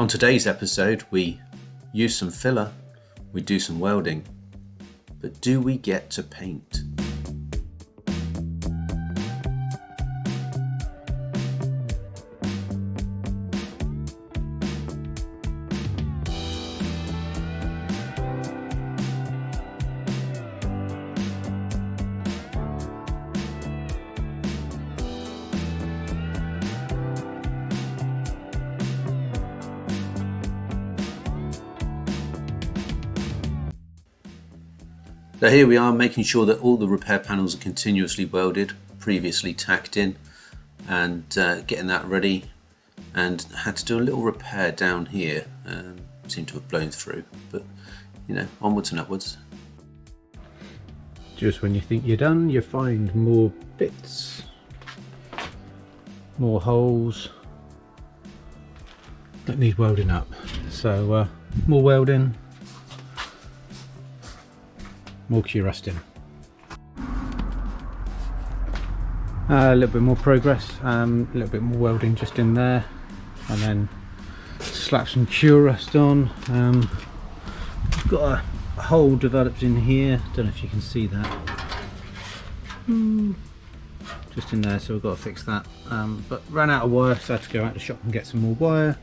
On today's episode, we use some filler, we do some welding, but do we get to paint? So here we are, making sure that all the repair panels are continuously welded, previously tacked in, and getting that ready. And had to do a little repair down here, seemed to have blown through, but you know, onwards and upwards. Just when you think you're done, you find more bits, more holes that need welding up. So more welding, more Q-rusting. A little bit more progress, a little bit more welding just in there, and then slap some Q-rust on. I've got a hole developed in here, don't know if you can see that. Just in there, so we've got to fix that. But ran out of wire, so I had to go out to the shop and get some more wire.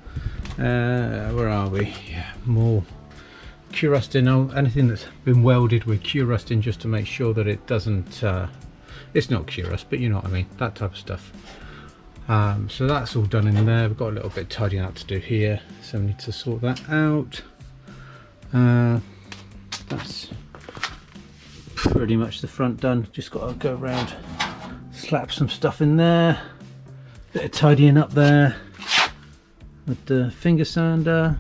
Where are we? Yeah, more Q-rusting, anything that's been welded with Q-rusting, just to make sure that it doesn't, it's not Q-rust, but you know what I mean, that type of stuff. So that's all done in there. We've got a little bit tidying up to do here, so we need to sort that out. That's pretty much the front done. Just got to go around, slap some stuff in there, bit of tidying up there with the finger sander.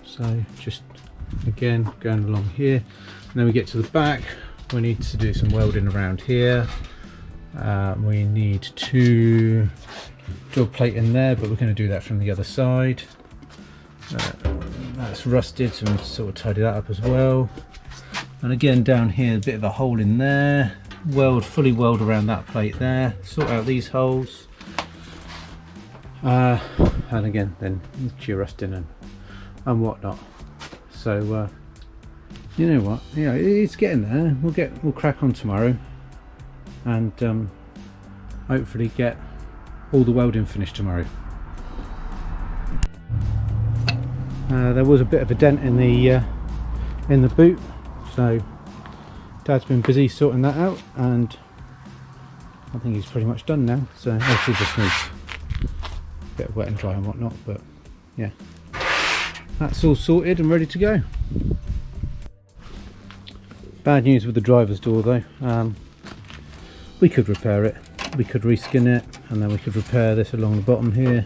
So just again going along here, and then we get to the back. We need to do some welding around here. We need to do a plate in there, but we're going to do that from the other side. That's rusted, so we need to sort of tidy that up as well. And again down here, a bit of a hole in there. Fully weld around that plate there. Sort out these holes. And again, then Q-rusting and whatnot. So you know what, yeah, it's getting there. We'll crack on tomorrow, and hopefully get all the welding finished tomorrow. There was a bit of a dent in the boot, so Dad's been busy sorting that out, and I think he's pretty much done now. So hopefully just needs a bit of wet and dry and whatnot, but yeah, that's all sorted and ready to go. Bad news with the driver's door though. We could repair it, we could reskin it, and then we could repair this along the bottom here,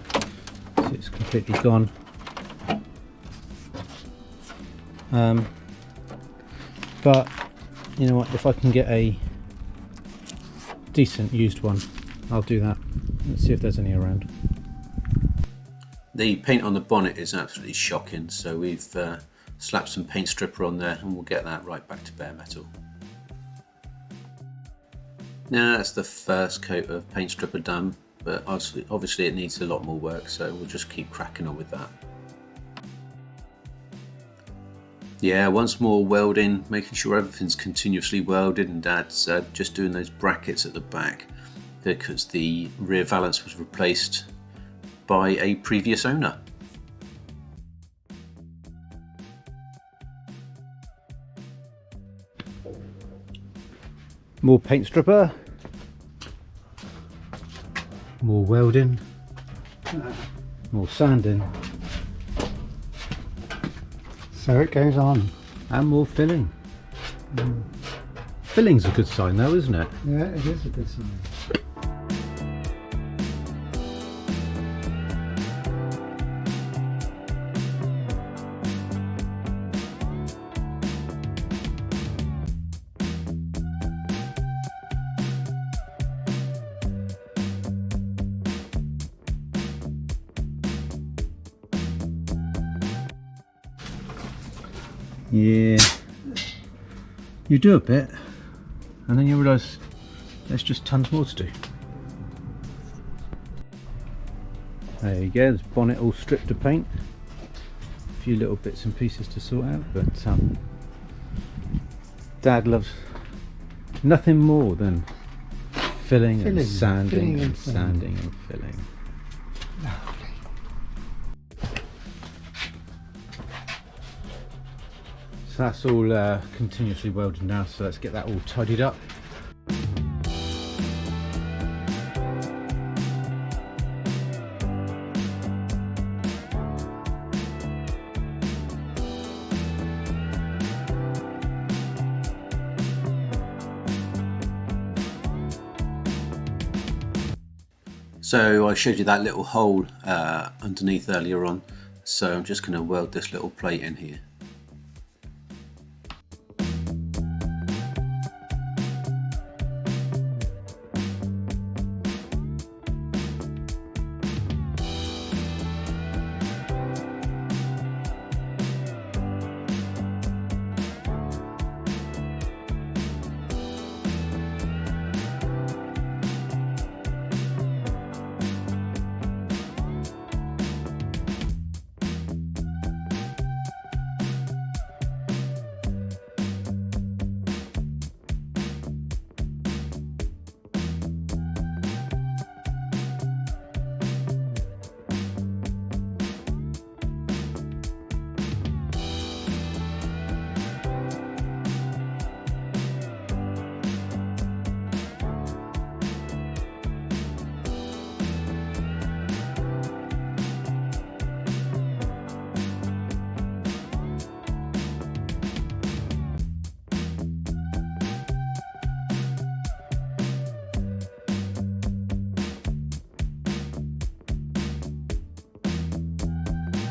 so it's completely gone. But you know what, if I can get a decent used one, I'll do that. Let's see if there's any around. The paint on the bonnet is absolutely shocking, so we've slapped some paint stripper on there, and we'll get that right back to bare metal. Now that's the first coat of paint stripper done, but obviously it needs a lot more work, so we'll just keep cracking on with that. Yeah, once more welding, making sure everything's continuously welded, and Dad's just doing those brackets at the back because the rear valance was replaced by a previous owner. More paint stripper, more welding, more sanding, so it goes on, and more filling. Filling's a good sign though, isn't it? Yeah, it is a good sign. Yeah, you do a bit and then you realise there's just tons more to do. There you go, there's bonnet all stripped of paint. A few little bits and pieces to sort out, but Dad loves nothing more than filling and sanding and sanding and filling. So that's all continuously welded now, so let's get that all tidied up. So I showed you that little hole underneath earlier on, so I'm just going to weld this little plate in here.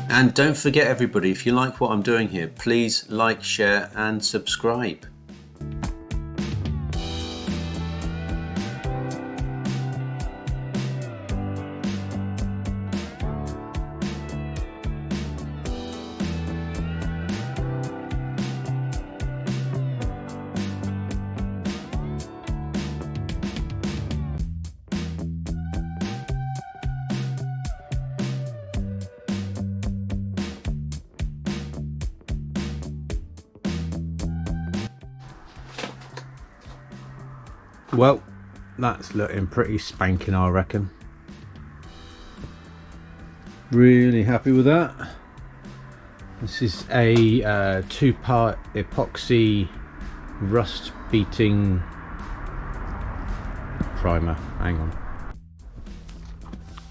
And don't forget everybody, if you like what I'm doing here, please like, share and subscribe. Well, that's looking pretty spanking, I reckon. Really happy with that. This is a two-part epoxy rust beating primer. Hang on.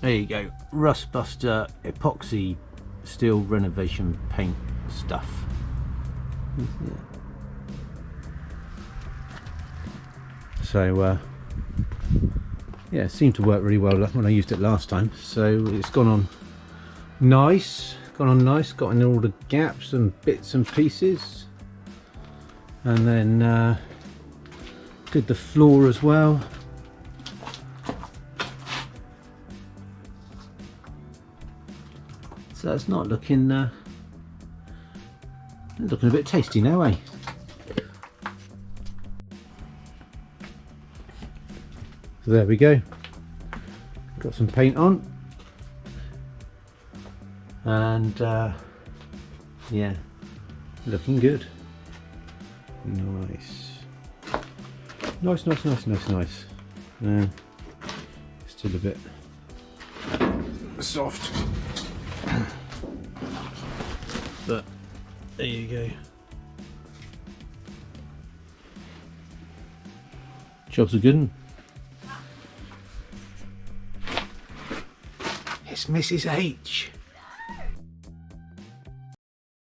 There you go. Rust buster epoxy steel renovation paint stuff. So yeah, it seemed to work really well when I used it last time. So it's gone on nice, got in all the gaps and bits and pieces, and then did the floor as well. So it's not looking a bit tasty now, eh? So there we go, got some paint on, and yeah, looking good. Nice. Still a bit soft, but there you go. Job's a good one. It's Mrs. H.